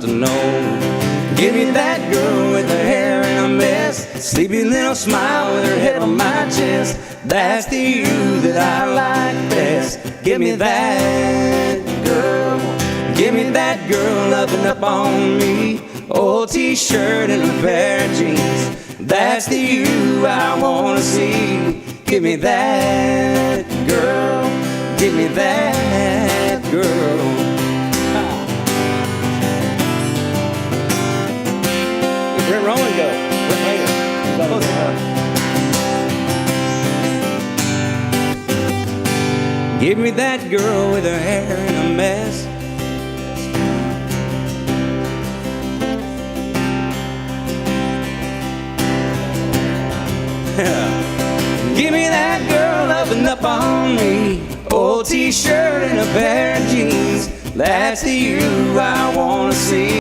to know. Give me that girl with her hair in a mess, sleepy little smile with her head on my chest. That's the you that I like best. Give me that girl. Give me that girl loving up on me. Old t-shirt and a pair of jeans. That's the you I wanna see. Give me that girl. Give me that girl. Where'd Roman go? Went later. Close enough. Give me that girl with her hair in a mess. Give me that girl loving up on me. Old t-shirt and a pair of jeans. That's the you I wanna see.